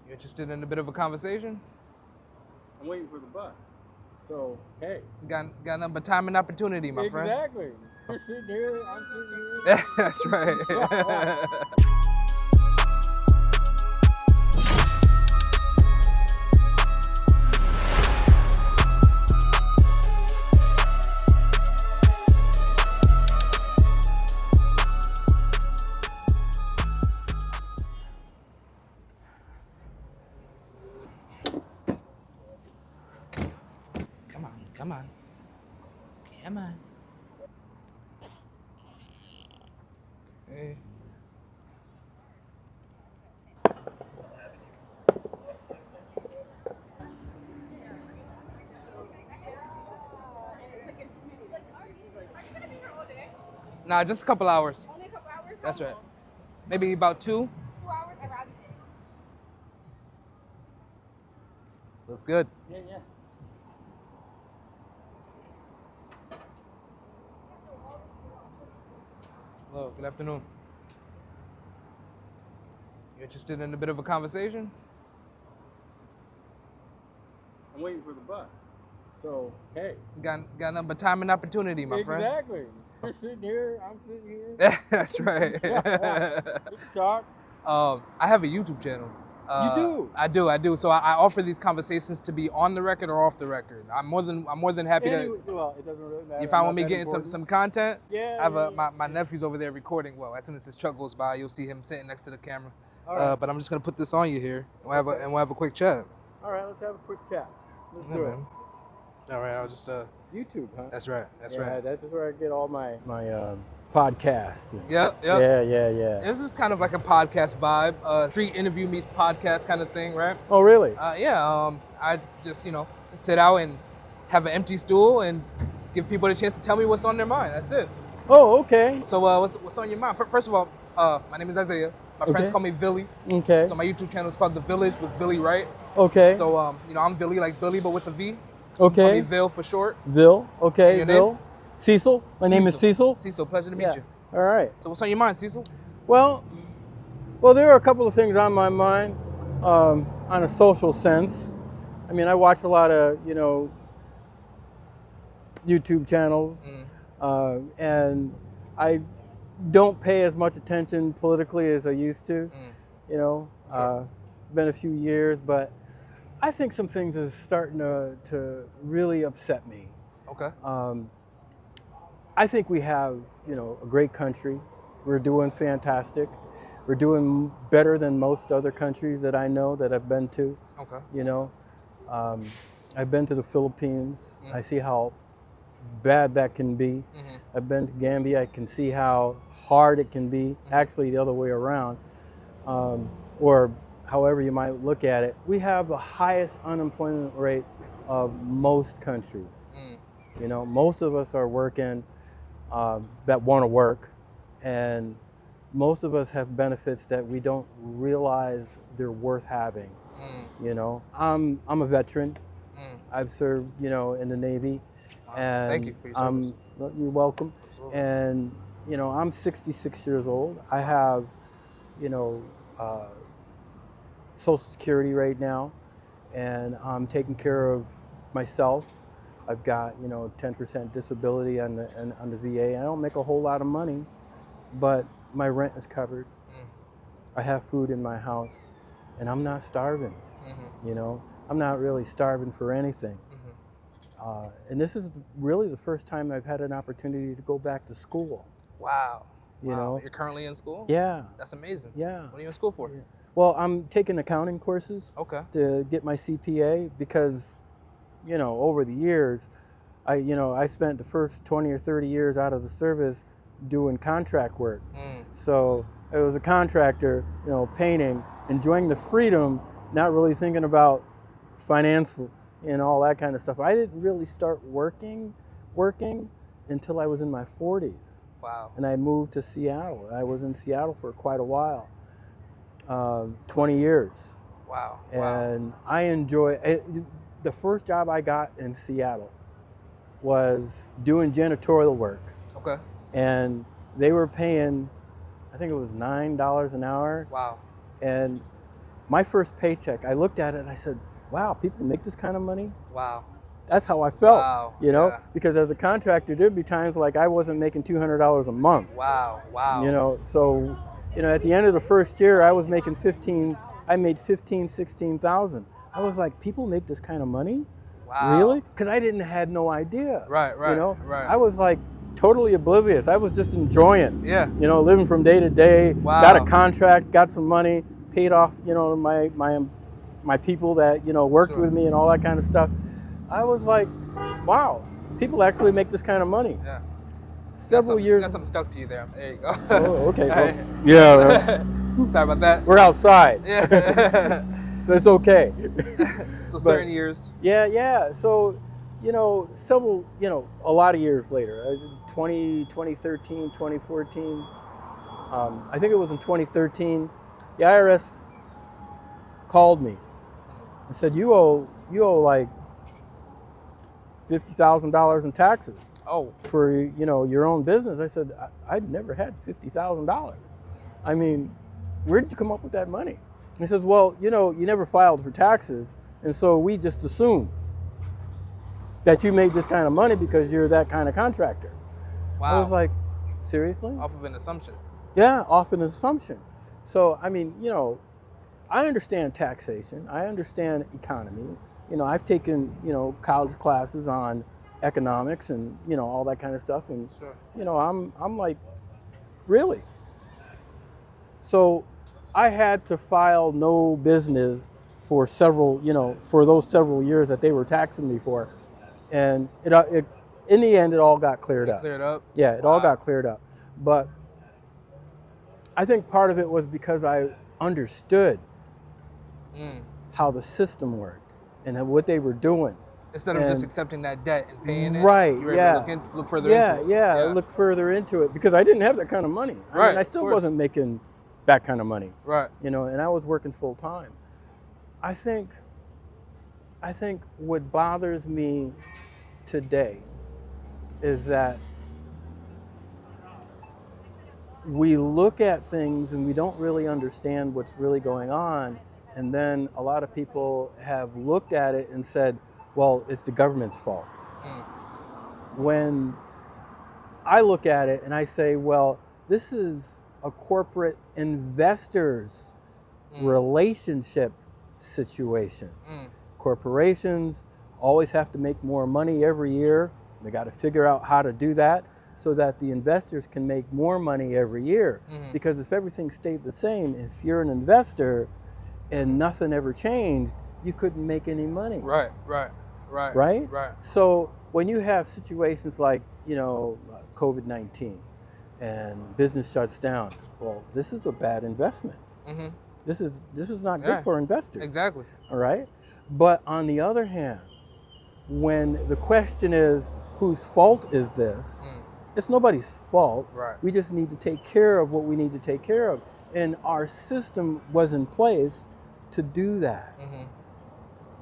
You interested in a bit of a conversation? I'm waiting for the bus. So, hey. Got nothing but time and opportunity, my friend. Exactly. You're sitting here, I'm sitting here. That's right. Come on. Hey. Nah, just a couple hours. Only a couple hours? That's right. Maybe about 2. 2 hours? I'd rather. Looks good. Yeah. Hello, good afternoon. You interested in a bit of a conversation? I'm waiting for the bus. So, hey. Got nothing but time and opportunity, my friend. Exactly. You're sitting here, I'm sitting here. That's right. We can talk. I have a YouTube channel. You do? I do. So I offer these conversations to be on the record or off the record. I'm more than happy Anyway, well, it doesn't really matter. You find Not with me that getting important. some content? Yeah. I have yeah. my nephew's over there recording. Well, as soon as this truck goes by, you'll see him sitting next to the camera. All right. But I'm just gonna put this on you here, and we'll have a quick chat. All right, let's have a quick chat. Let's Yeah, do it. man. All right, I'll just YouTube, huh? That's right. That's yeah, right. That's where I get all my podcasts. Yep. Yeah. This is kind of like a podcast vibe, street interview meets podcast kind of thing, right? Oh, really? I just sit out and have an empty stool and give people the chance to tell me what's on their mind. That's it. Oh, okay. So what's on your mind? First of all, my name is Isaiah. My friends Okay. call me Villy. Okay. So my YouTube channel is called The Village with Villy Wright. Okay. So I'm Villy, like Billy, but with a V. Call me Okay. Vil for short. Vil. Okay. And your name? Vil. Cecil. My name is Cecil. Cecil, pleasure to meet Yeah. you. All right. So what's on your mind, Cecil? Well, there are a couple of things on my mind on a social sense. I mean, I watch a lot of, YouTube channels, and I don't pay as much attention politically as I used to. Sure. It's been a few years, but I think some things are starting to really upset me. Okay. I think we have, a great country. We're doing fantastic. We're doing better than most other countries that I know that I've been to. Okay. I've been to the Philippines. I see how bad that can be. I've been to Gambia. I can see how hard it can be. Actually, the other way around, or however you might look at it. We have the highest unemployment rate of most countries. Most of us are working that want to work, and most of us have benefits that we don't realize they're worth having. I'm a veteran. I've served, in the Navy, and Thank you for your service. You're welcome. Absolutely. And I'm 66 years old. I have, Social Security right now, and I'm taking care of myself. I've got 10% disability on the VA. I don't make a whole lot of money, but my rent is covered. I have food in my house, and I'm not starving. I'm not really starving for anything. And this is really the first time I've had an opportunity to go back to school. Wow. Wow. You're currently in school? Yeah. That's amazing. Yeah. What are you in school for? Yeah. Well, I'm taking accounting courses. Okay. To get my CPA because, over the years, I spent the first 20 or 30 years out of the service doing contract work. So I was a contractor, painting, enjoying the freedom, not really thinking about finance and all that kind of stuff. I didn't really start working until I was in my 40s. Wow. And I moved to Seattle. I was in Seattle for quite a while, 20 years. Wow. And I enjoy it. The first job I got in Seattle was doing janitorial work. Okay. And they were paying, I think it was $9 an hour. Wow. And my first paycheck, I looked at it and I said, wow, people make this kind of money? Wow. That's how I felt, Wow. you know, Yeah. because as a contractor, there'd be times like I wasn't making $200 a month. Wow. Wow. You know, so, you know, at the end of the first year, I was making I made 16,000. I was like, people make this kind of money? Wow. Really? Because I had no idea. Right. You know, Right. I was like totally oblivious. I was just enjoying, Yeah. you know, living from day to day. Wow. Got a contract, got some money, paid off, you know, my people that, you know, worked Sure. with me and all that kind of stuff. I was like, wow, people actually make this kind of money. Yeah. Several years. Got something stuck to you there. There you go. Oh, okay. Hey. Yeah. Sorry about that. We're outside. Yeah. So it's okay. So certain years. Yeah. So, you know, a lot of years later, 2013, 2014, I think it was in 2013, the IRS called me and said, you owe like $50,000 in taxes. Oh. For, you know, your own business. I said, I'd never had $50,000. I mean, where did you come up with that money? And he says, well, you know, you never filed for taxes, and so we just assume that you made this kind of money because you're that kind of contractor. Wow. I was like, seriously? Off of an assumption. Yeah, off an assumption. So, I mean, you know, I understand taxation. I understand economy. You know, I've taken, you know, college classes on economics and, you know, all that kind of stuff. And, Sure. you know, I'm like, really? So I had to file no business for those several years that they were taxing me for. And it in the end, it all got cleared up. Cleared up? Yeah, it all got cleared up. But I think part of it was because I understood how the system worked and what they were doing. Instead of just accepting that debt and paying it, right? you were Yeah. able to look further into it. Yeah. Look further into it because I didn't have that kind of money. I mean, I still wasn't making that kind of money. Right. You know, and I was working full time. I think what bothers me today is that we look at things and we don't really understand what's really going on, and then a lot of people have looked at it and said, well, it's the government's fault. When I look at it and I say, well, this is a corporate investors relationship situation. Corporations always have to make more money every year. They got to figure out how to do that so that the investors can make more money every year. Because if everything stayed the same, if you're an investor and nothing ever changed, you couldn't make any money. Right. So when you have situations like, you know, COVID-19 and business shuts down, well, this is a bad investment. This is not good for investors. Exactly. All right. But on the other hand, when the question is, whose fault is this? It's nobody's fault. Right. We just need to take care of what we need to take care of. And our system was in place to do that.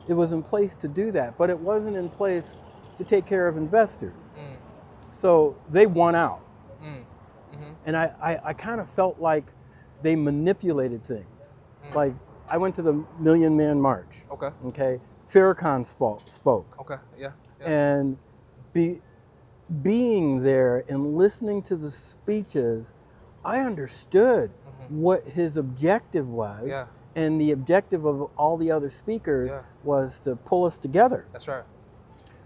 It was in place to do that, but it wasn't in place to take care of investors. So they won out. And I kind of felt like they manipulated things. Like I went to the Million Man March. Okay. Farrakhan spoke. Okay. Yeah. And being there and listening to the speeches, I understood what his objective was. Yeah. And the objective of all the other speakers was to pull us together. That's right.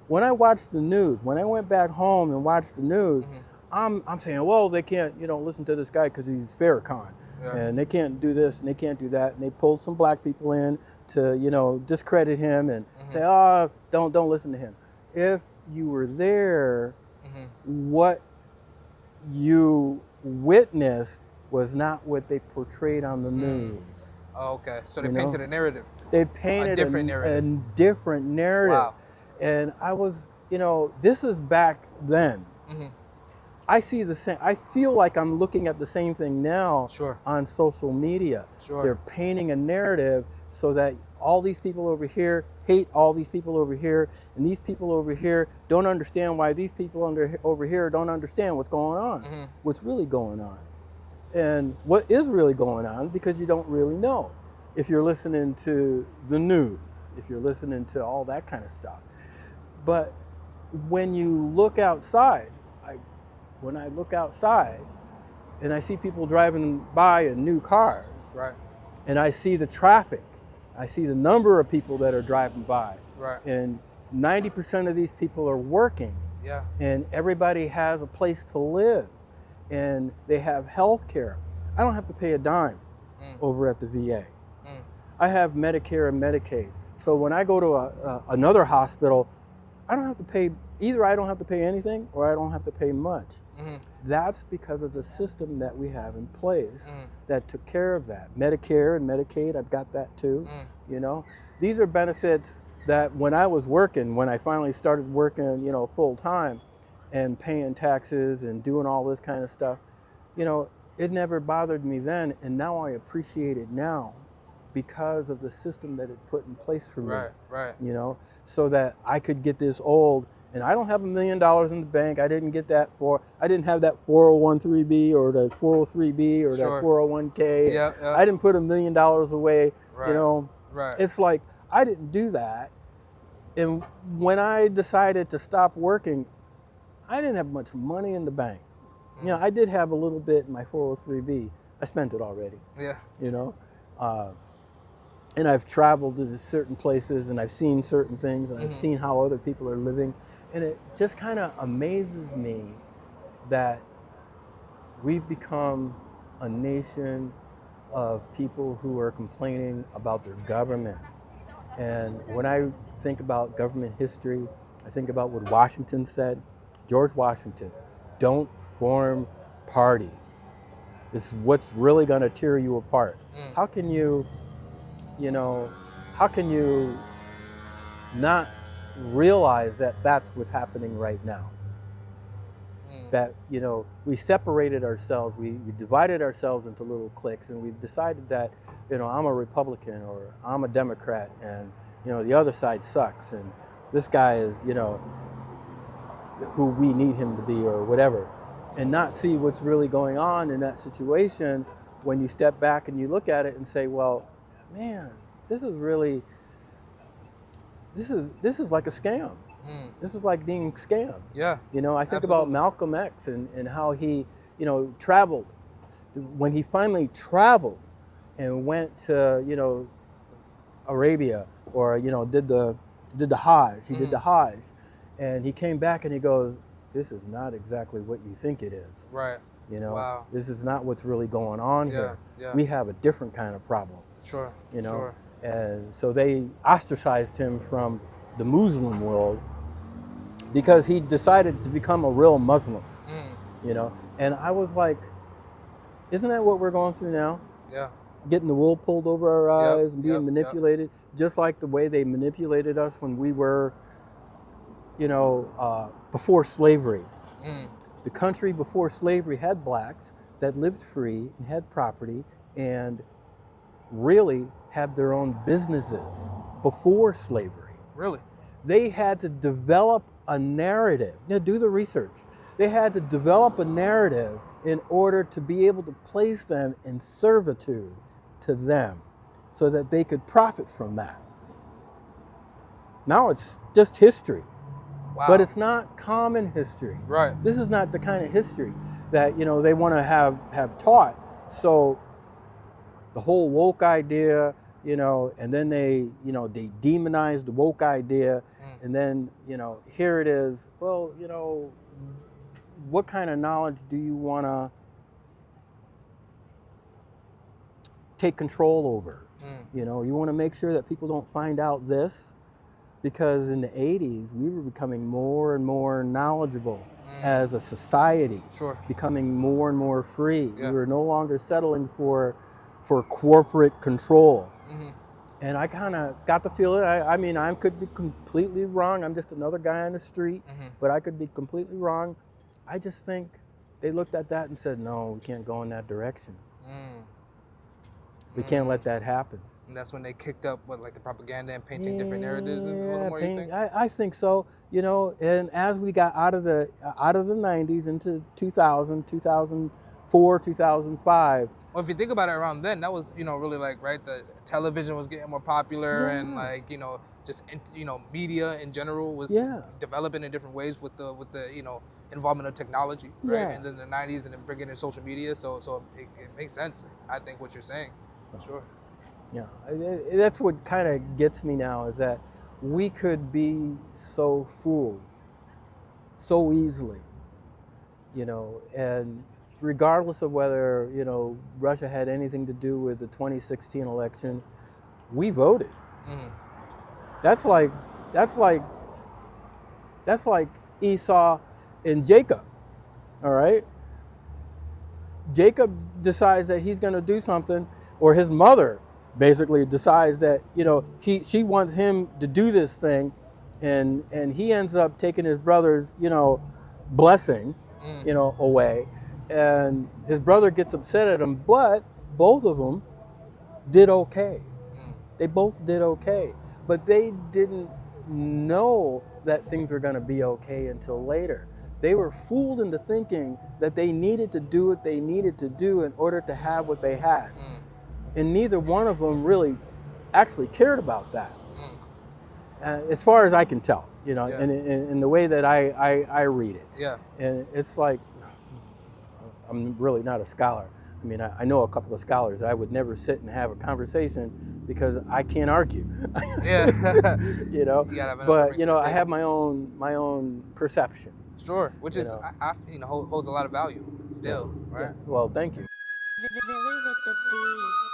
When I watched the news, when I went back home and watched the news, I'm saying, well, they can't, you know, listen to this guy because he's Farrakhan. And they can't do this and they can't do that. And they pulled some black people in to, you know, discredit him and say, oh, don't listen to him. If you were there, what you witnessed was not what they portrayed on the news. Oh, okay. So they painted a narrative. They painted a different narrative. A different narrative. Wow. And I was, you know, this is back then. I see the same. I feel like I'm looking at the same thing now on social media. They're painting a narrative so that all these people over here hate all these people over here, and these people over here don't understand why these people over here don't understand what's going on, what's really going on. And what is really going on, because you don't really know. if you're listening to the news, if you're listening to all that kind of stuff. But when you look outside, when I look outside and I see people driving by in new cars, Right. and I see the traffic, I see the number of people that are driving by, Right. and 90% of these people are working, Yeah. and everybody has a place to live, and they have health care. I don't have to pay a dime over at the VA. I have Medicare and Medicaid. So when I go to another hospital, I don't have to pay, either I don't have to pay anything or I don't have to pay much. That's because of the system that we have in place that took care of that. Medicare and Medicaid, I've got that too. You know, these are benefits that when I was working, when I finally started working, you know, full time and paying taxes and doing all this kind of stuff, you know, it never bothered me then, and now I appreciate it now because of the system that it put in place for me. Right. You know, so that I could get this old, and I don't have $1 million in the bank. I didn't get that I didn't have that 401(b) or the 403(b) or that 401(k). Yeah. I didn't put $1 million away. Right. You know, it's like I didn't do that. And when I decided to stop working, I didn't have much money in the bank. You know, I did have a little bit in my 403(b). I spent it already. Yeah. You know, and I've traveled to certain places and I've seen certain things and I've seen how other people are living. And it just kind of amazes me that we've become a nation of people who are complaining about their government. And when I think about government history, I think about what Washington said. George Washington, don't form parties. It's what's really going to tear you apart. How can you not realize that that's what's happening right now? That, you know, we separated ourselves, we divided ourselves into little cliques, and we've decided that, you know, I'm a Republican or I'm a Democrat, and, you know, the other side sucks, and this guy is, you know, who we need him to be or whatever, and not see what's really going on in that situation when you step back and you look at it and say, well, man, this is like a scam. This is like being scammed. Yeah. You know, I think Absolutely. about Malcolm X and how he, you know, traveled. When he finally traveled and went to, you know, Arabia, or, you know, did the Hajj. He did the Hajj, and he came back and he goes, this is not exactly what you think it is. Right. You know, Wow. This is not what's really going on here. Yeah. We have a different kind of problem. Sure. You know, Sure. and so they ostracized him from the Muslim world because he decided to become a real Muslim. You know, and I was like, isn't that what we're going through now? Yeah. Getting the wool pulled over our eyes and being yep. manipulated, just like the way they manipulated us when we were, you know, before slavery. The country before slavery had blacks that lived free and had property and really had their own businesses before slavery. Really? They had to develop a narrative. Now, do the research. They had to develop a narrative in order to be able to place them in servitude to them so that they could profit from that. Now it's just history. Wow. But it's not common history. Right. This is not the kind of history that, you know, they want to have taught. So the whole woke idea, you know, and then they demonize the woke idea, and then, you know, here it is. Well, you know, what kind of knowledge do you want to take control over? You know, you want to make sure that people don't find out this, because in the 80s, we were becoming more and more knowledgeable as a society, becoming more and more free. Yeah. We were no longer settling for corporate control. And I kind of got the feeling, I mean, I could be completely wrong. I'm just another guy on the street, but I could be completely wrong. I just think they looked at that and said, no, we can't go in that direction. We can't let that happen. And that's when they kicked up like the propaganda and painting different narratives a little more, you think? I think so. You know, and as we got out of the 90s into 2000, 2004, 2005, Well, if you think about it, around then, that was, really like, right, the television was getting more popular, and Yeah. like, just, media in general was Yeah. developing in different ways with the involvement of technology, right? Yeah. And then the 90s, and then bringing in social media. So it makes sense, I think, what you're saying. For sure. Yeah, that's what kind of gets me now, is that we could be so fooled so easily, and regardless of whether, Russia had anything to do with the 2016 election, we voted. Mhm. That's like, that's like, that's like Esau and Jacob, all right? Jacob decides that he's going to do something, or his mother basically decides that she wants him to do this thing, and he ends up taking his brother's blessing away, and his brother gets upset at him, but both of them did okay. They both did okay, but they didn't know that things were going to be okay until later. They were fooled into thinking that they needed to do what they needed to do in order to have what they had. And neither one of them really actually cared about that, as far as I can tell, Yeah. in the way that I read it. Yeah. And it's like, I'm really not a scholar. I mean, I know a couple of scholars. I would never sit and have a conversation because I can't argue. Yeah. You know, You gotta have enough but to I take. have my own perception. Sure, which is holds a lot of value still, right? Yeah. Well, thank you. Really with the beats.